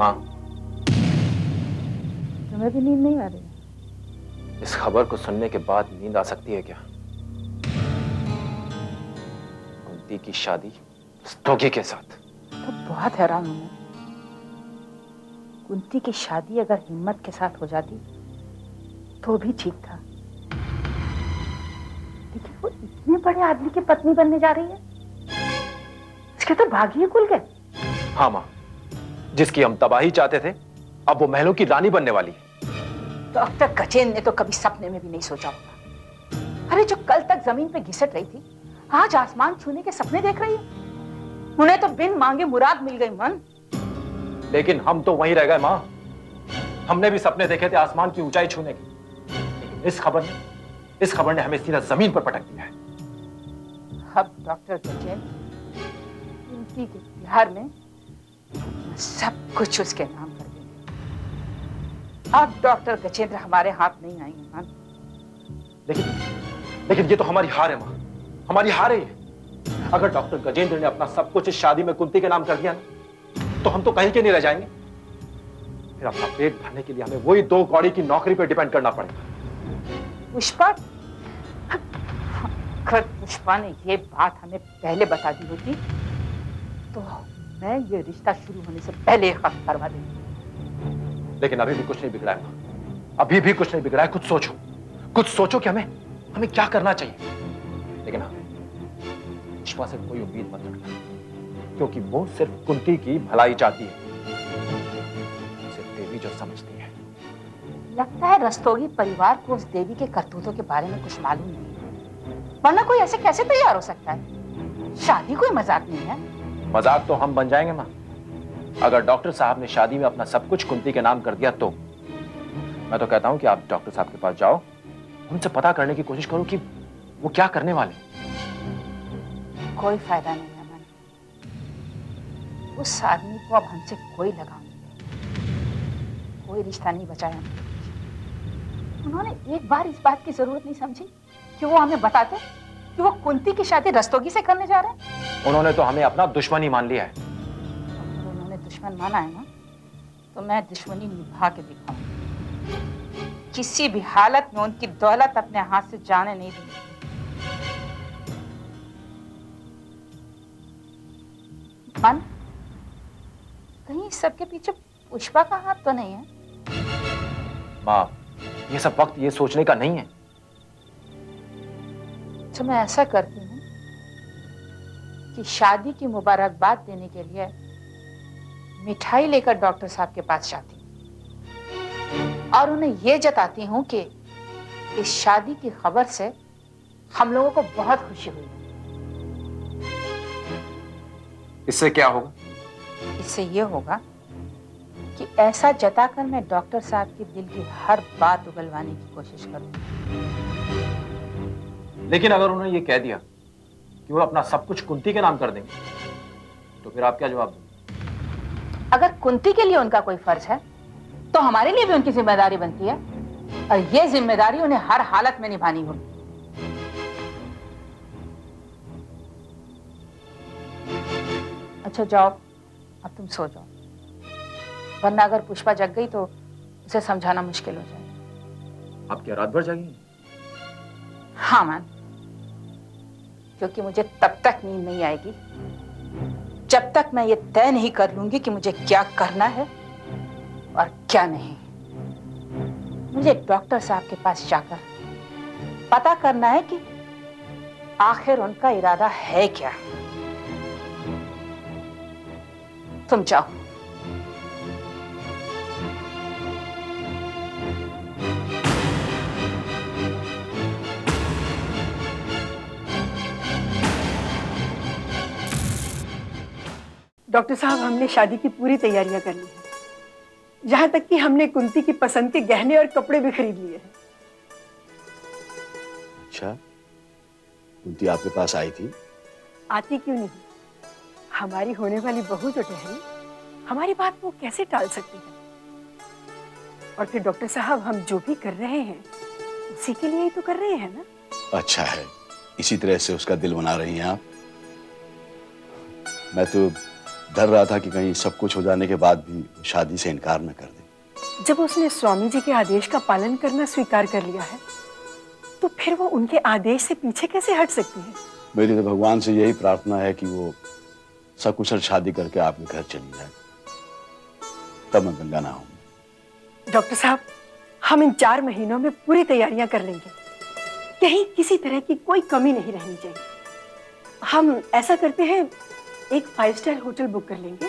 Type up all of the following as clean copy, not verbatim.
माँ, तुम्हें भी नींद नहीं आ रही? इस खबर को सुनने के बाद नींद आ सकती है क्या? कुंती की शादी रस्तोगी के साथ। तो बहुत हैरान हूं मैं। कुंती की शादी अगर हिम्मत के साथ हो जाती तो भी ठीक था, लेकिन वो इतने बड़े आदमी की पत्नी बनने जा रही है। इसके तो भाग्य ही खुल गए। हाँ माँ, जिसकी हम तबाही चाहते थे अब वो महलों की रानी बनने वाली है। डॉक्टर गजेंद्र ने तो कभी सपने में भी नहीं सोचा होगा। अरे जो कल तक जमीन पे घिसट रही थी आज आसमान छूने के सपने देख रही है। उन्हें तो बिन मांगे मुराद मिल गई मन। लेकिन हम तो वहीं रह गए माँ। हमने भी सपने देखे थे आसमान की ऊंचाई छूने की, लेकिन इस खबर ने हमें सीधा जमीन पर पटक दिया है। अब डॉक्टर गजेंद्र कुंती के बिहार में सब कुछ उसके नाम कर देंगे। अब डॉक्टर गजेंद्र हमारे हाथ नहीं आएंगे मान। लेकिन ये तो हमारी हार है माँ, हमारी हार है ये। अगर डॉक्टर गजेंद्र ने अपना सब कुछ इस शादी में कुंती के नाम कर दिया ना, तो हम तो कहीं के नहीं रह जाएंगे। फिर अपना पेट भरने के लिए हमें वही 2 कौड़ी की नौकरी पर डिपेंड करना पड़ेगा। पुष्पा, अगर पुष्पा ने ये बात हमें पहले बता दी होती तो मैं ये रिश्ता शुरू होने से पहले खत्म करवा देती। लेकिन अभी भी कुछ नहीं बिगड़ा है माँ, अभी भी कुछ नहीं बिगड़ा है। कुछ सोचो कि हमें क्या करना चाहिए। लेकिन हाँ, पुष्पा से कोई उम्मीद मत रखना, क्योंकि वो सिर्फ कुंती की भलाई चाहती है, सिर्फ देवी जो समझती है। लगता है रस्तोगी परिवार को उस देवी के करतूतों के बारे में कुछ मालूम नहीं है, वरना कोई ऐसे कैसे तैयार हो सकता है। शादी कोई मजाक नहीं है। मजाक तो हम बन जाएंगे माँ। अगर डॉक्टर साहब ने शादी में अपना सब कुछ कुंती के नाम कर दिया तो मैं तो कहता हूं कि आप डॉक्टर साहब के पास जाओ, उनसे पता करने की कोशिश करो कि वो क्या करने वाले। कोई फायदा नहीं है मन। उस आदमी को अब हमसे कोई लगाव नहीं है, कोई रिश्ता नहीं बचाया। उन्होंने एक बार इस बात की जरूरत नहीं समझी कि वो हमें बताते कि वो कुंती की शादी रस्तोगी से करने जा रहे हैं। उन्होंने तो हमें अपना दुश्मन ही मान लिया है। अगर उन्होंने दुश्मन माना है ना, तो मैं दुश्मनी निभा के दिखाऊंगी। किसी भी हालत में उनकी दौलत अपने हाथ से जाने नहीं दूंगी। मन, कहीं सबके पीछे पुष्पा का हाथ तो नहीं है? माँ, ये सब वक्त ये सोचने का नहीं है। तो मैं ऐसा करती हूँ कि शादी की मुबारकबाद देने के लिए मिठाई लेकर डॉक्टर साहब के पास जाती हूँ और उन्हें यह जताती हूँ कि इस शादी की खबर से हम लोगों को बहुत खुशी हुई। इससे क्या होगा? इससे यह होगा कि ऐसा जताकर मैं डॉक्टर साहब के दिल की हर बात उगलवाने की कोशिश करूंगी। लेकिन अगर उन्होंने ये कह दिया कि वो अपना सब कुछ कुंती के नाम कर देंगे, तो फिर आप क्या जवाब देंगे? अगर कुंती के लिए उनका कोई फर्ज है तो हमारे लिए भी उनकी जिम्मेदारी बनती है, और ये जिम्मेदारी उन्हें हर हालत में निभानी होगी। अच्छा जाओ, अब तुम सो जाओ, वरना अगर पुष्पा जग गई तो उसे समझाना मुश्किल हो जाएगा। आप क्या रात भर जागेंगे? हाँ मैम, क्योंकि मुझे तब तक नींद नहीं आएगी जब तक मैं ये तय नहीं कर लूंगी कि मुझे क्या करना है और क्या नहीं। मुझे डॉक्टर साहब के पास जाकर पता करना है कि आखिर उनका इरादा है क्या। तुम जाओ। डॉक्टर साहब, हमने शादी की पूरी तैयारियां कर ली हैं, यहाँ तक कि हमने कुंती की पसंद के गहने और कपड़े भी खरीद लिए हैं। अच्छा, कुंती आपके पास आई थी? आती क्यों नहीं, हमारी होने वाली बहू जो ठहरी, हमारी बात वो कैसे टाल सकती है। और फिर डॉक्टर साहब, हम जो भी कर रहे हैं उसी के लिए ही तो कर रहे हैं ना। अच्छा है, इसी तरह से उसका दिल बना रही हैं आप। मैं तो डर रहा था कि कहीं सब कुछ हो जाने के बाद भी शादी से इनकार न कर दे। जब उसने स्वामी जी के आदेश का पालन करना स्वीकार कर लिया है, तो फिर वो उनके आदेश से पीछे कैसे हट सकती है? मेरी तो भगवान से यही प्रार्थना है कि वो सकुशल शादी करके आपके घर चली जाए, तब मैं गंगा नहाऊंगा। डॉक्टर साहब, हम इन 4 महीनों में पूरी तैयारियां कर लेंगे। कहीं किसी तरह की कोई कमी नहीं रहनी चाहिए। हम ऐसा करते हैं, एक 5 स्टार होटल बुक कर लेंगे।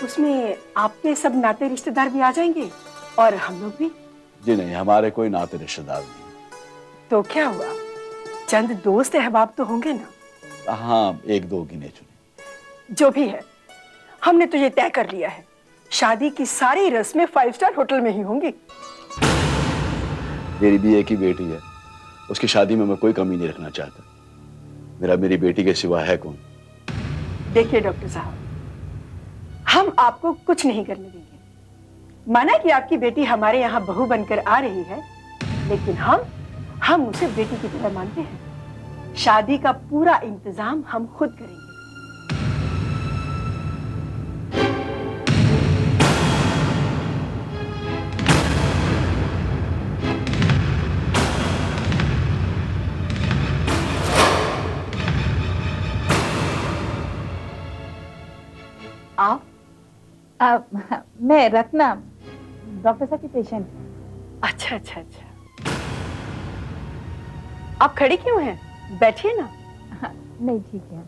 उसमें आपके सब नाते रिश्तेदार भी आ जाएंगे और हम लोग भी। जी नहीं, हमारे कोई नाते रिश्तेदार नहीं। तो क्या हुआ, चंद दोस्त अहबाब तो होंगे ना? हाँ, 1-2 गिने चुने। जो भी है, हमने तो ये तय कर लिया है, शादी की सारी रस्में 5 स्टार होटल में ही होंगी। मेरी भी एक ही बेटी है, उसकी शादी में मैं कोई कमी नहीं रखना चाहता। मेरी बेटी के सिवा है कौन? देखिए डॉक्टर साहब, हम आपको कुछ नहीं करने देंगे। माना कि आपकी बेटी हमारे यहाँ बहू बनकर आ रही है, लेकिन हम उसे बेटी की तरह मानते हैं। शादी का पूरा इंतजाम हम खुद करेंगे। आप? मैं रत्ना, डॉक्टर साहब की पेशेंट। अच्छा अच्छा अच्छा, आप खड़ी क्यों हैं? बैठिए ना। नहीं, ठीक है।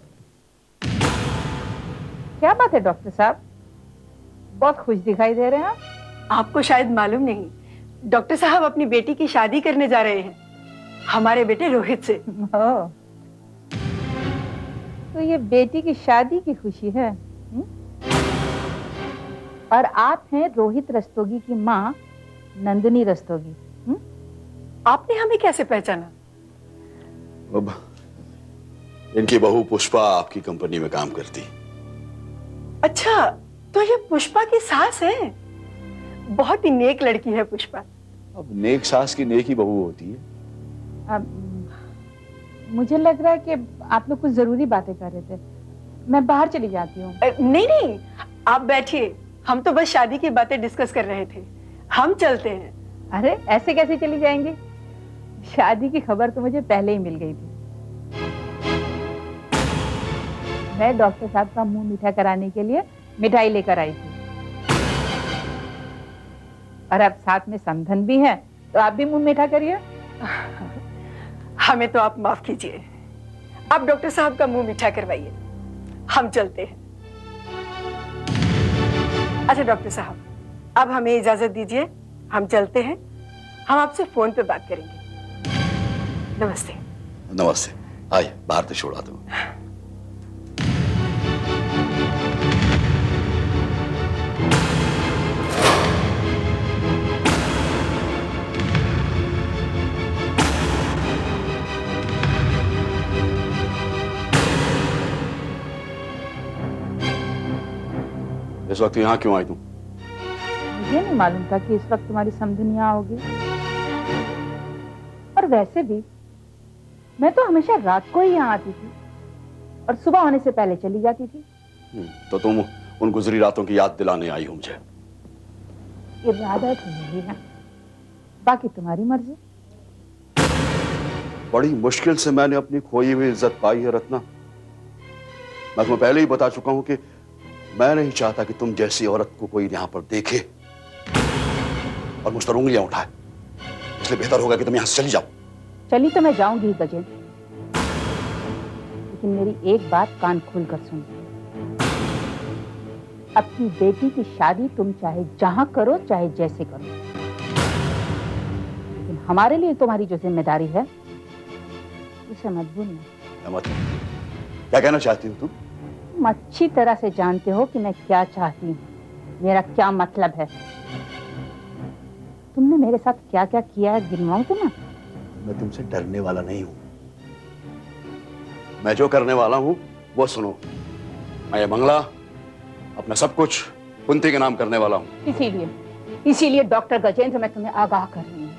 क्या बात है डॉक्टर साहब, बहुत खुश दिखाई दे रहे हैं आप। आपको शायद मालूम नहीं, डॉक्टर साहब अपनी बेटी की शादी करने जा रहे हैं, हमारे बेटे रोहित से। ओह, तो ये बेटी की शादी की खुशी है। और आप हैं रोहित रस्तोगी की माँ नंदिनी रस्तोगी। आपने हमें कैसे पहचाना? अब इनकी बहू पुष्पा आपकी कंपनी में काम करती। अच्छा, तो ये पुष्पा की सास है। बहुत ही नेक लड़की है पुष्पा। अब नेक सास की नेक ही बहू होती है। अब मुझे लग रहा है कि आप लोग कुछ जरूरी बातें कर रहे थे, मैं बाहर चली जाती हूँ। नहीं नहीं, आप बैठिए, हम तो बस शादी की बातें डिस्कस कर रहे थे, हम चलते हैं। अरे ऐसे कैसे चली जाएंगी, शादी की खबर तो मुझे पहले ही मिल गई थी। मैं डॉक्टर साहब का मुंह मीठा कराने के लिए मिठाई लेकर आई थी, और अब साथ में समधन भी है, तो आप भी मुंह मीठा करिए। हमें तो आप माफ कीजिए, आप डॉक्टर साहब का मुंह मीठा करवाइए, हम चलते हैं। अच्छा डॉक्टर साहब, अब हमें इजाजत दीजिए, हम चलते हैं। हम आपसे फोन पे बात करेंगे। नमस्ते। नमस्ते, आइए बाहर तो छोड़ा दो। इस वक्त यहाँ क्यों आई तुम? मुझे नहीं मालूम था कि इस वक्त तुम्हारी समधन यहाँ होगी। और वैसे भी मैं तो हमेशा रात को ही यहाँ आती थी और सुबह होने से पहले चली जाती थी। तो तुम उन गुजरी रातों की याद दिलाने आई हो मुझे? इरादा तो यही है, बाकी तुम्हारी मर्जी। बड़ी मुश्किल से मैंने अपनी खोई हुई इज्जत पाई है रत्ना। मैं तुम्हें पहले ही बता चुका हूं कि मैं नहीं चाहता कि तुम जैसी औरत को कोई यहां पर देखे और मुझ पर उंगलियां उठाए। इसलिए बेहतर होगा कि तुम यहां से चली जाओ। चली तो मैं जाऊंगी गजेंद्र, लेकिन मेरी एक बात कान खोलकर सुन। अपनी बेटी की शादी तुम चाहे जहां करो, चाहे जैसे करो, लेकिन हमारे लिए तुम्हारी जो जिम्मेदारी है उसे मत भूलना। क्या कहना चाहती हो तुम? तुम अच्छी तरह से जानते हो कि मैं क्या चाहती हूँ, मेरा क्या मतलब है। तुमने मेरे साथ क्या क्या किया है गिनवाऊं तुम्हें? मैं तुमसे डरने वाला नहीं हूं। मैं जो करने वाला हूं वो सुनो। मैं ये बंगला, अपना सब कुछ कुंती के नाम करने वाला हूं। इसीलिए डॉक्टर गजेंद्र, मैं तुम्हें आगाह कर रही हूँ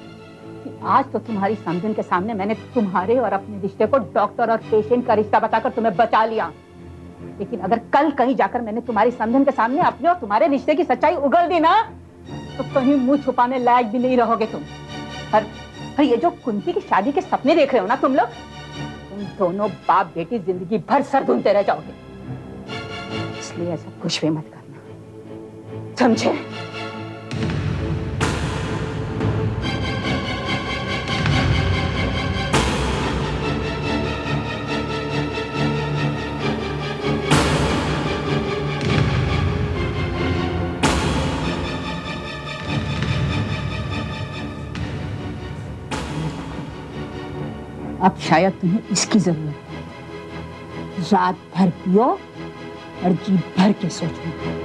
कि आज तो तुम्हारी समधन के सामने मैंने तुम्हारे और अपने रिश्ते को डॉक्टर और पेशेंट का रिश्ता बताकर तुम्हें बचा लिया। लेकिन अगर कल कहीं जाकर मैंने तुम्हारी समधन के सामने अपने और तुम्हारे रिश्ते की सच्चाई उगल दी ना, तो कहीं मुंह छुपाने लायक भी नहीं रहोगे तुम। और ये जो कुंती की शादी के सपने देख रहे हो ना तुम लोग, तुम दोनों बाप बेटी जिंदगी भर सर धुनते रह जाओगे। इसलिए ऐसा कुछ भी मत करना, समझे? अब शायद तुम्हें इसकी जरूरत है। रात भर पियो और जी भर के सोचो।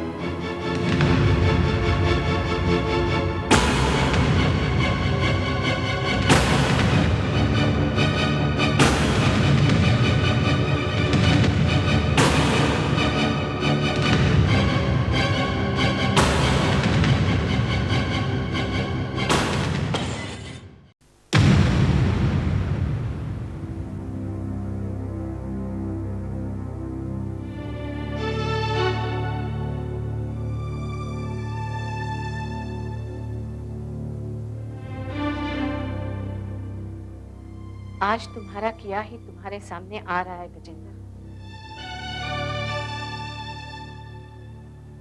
आज तुम्हारा किया ही तुम्हारे सामने आ रहा है गजेंद्र।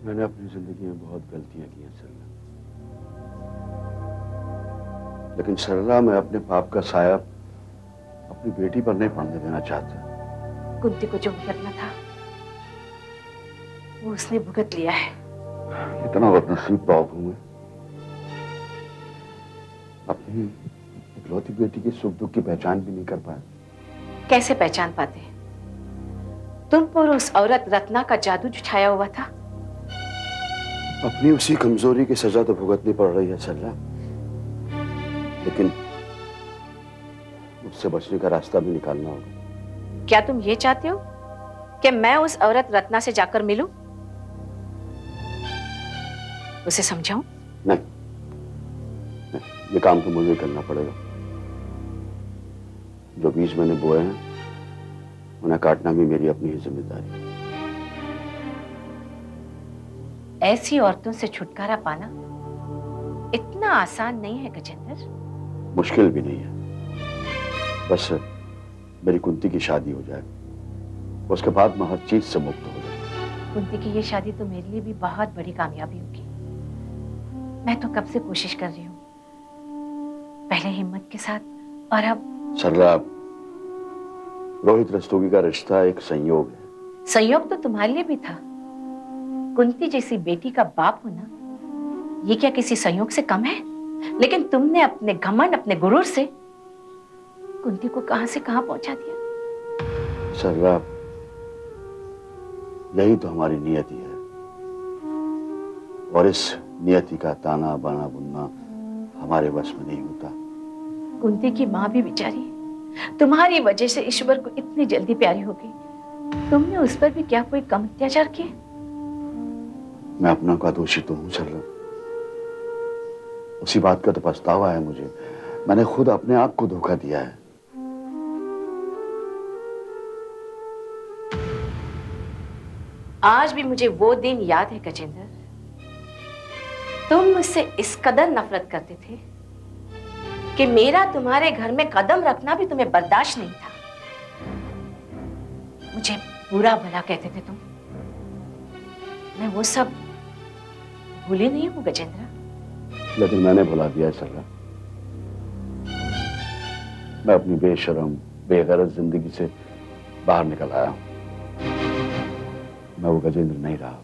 मैंने अपनी जिंदगी में बहुत गलतियां की हैं सरला, लेकिन सरला मैं अपने पाप का साया अपनी बेटी पर नहीं पड़ने देना चाहता। कुंती को जो भुगतना था वो उसने भुगत लिया है। इतना बदनसीब बाप हूं मैं, अपनी इकलौती बेटी के सुख दुख की पहचान भी नहीं कर पाया। कैसे पहचान पाते? तुम पर उस औरत रत्ना का जादू जो छाया हुआ था। अपनी उसी कमजोरी की सजा तो भुगतनी पड़ रही है सरला, लेकिन उससे बचने का रास्ता भी निकालना होगा। क्या तुम ये चाहते हो कि मैं उस औरत रत्ना से जाकर मिलूं, उसे समझाऊं? नहीं, ये काम तो मुझे करना पड़ेगा। जो बीज मैंने बोए हैं उन्हें काटना भी मेरी अपनी ही जिम्मेदारी है। ऐसी औरतों से छुटकारा पाना इतना आसान नहीं है गजेंद्र। मुश्किल भी नहीं है, बस मेरी कुंती की शादी हो जाए, उसके बाद मैं हर चीज से मुक्त हो जाऊं। कुंती की ये शादी तो मेरे लिए भी बहुत बड़ी कामयाबी होगी। मैं तो कब से कोशिश कर रही हूँ, पहले हिम्मत के साथ और अब। सरला, रोहित रस्तोगी का रिश्ता एक संयोग है। संयोग तो तुम्हारे लिए भी था। कुंती जैसी बेटी का बाप होना ये क्या किसी संयोग से कम है? लेकिन तुमने अपने घमंड, अपने गुरूर से कुंती को कहां से कहां पहुंचा दिया। सरला, यही तो हमारी नियति है, और इस नियति का ताना बाना बुनना हमारे वश में नहीं होता। कुंती की मां भी बेचारी तुम्हारी वजह से ईश्वर को इतनी जल्दी प्यारी हो गई। तुमने उस पर भी क्या कोई कम अत्याचार किए? मैं अपना का दोषी तो हूं सरला, उसी बात का तो पछतावा है मुझे। मैंने खुद अपने आप को धोखा दिया है। आज भी मुझे वो दिन याद है गजेंद्र, तुम मुझसे इस कदर नफरत करते थे कि मेरा तुम्हारे घर में कदम रखना भी तुम्हें बर्दाश्त नहीं था। मुझे बुरा भला कहते थे तुम। मैं वो सब भूले नहीं हूं गजेंद्र। लेकिन मैंने भुला दिया सरला। मैं अपनी बेशरम बेगरज जिंदगी से बाहर निकल आया हूं। मैं वो गजेंद्र नहीं रहा।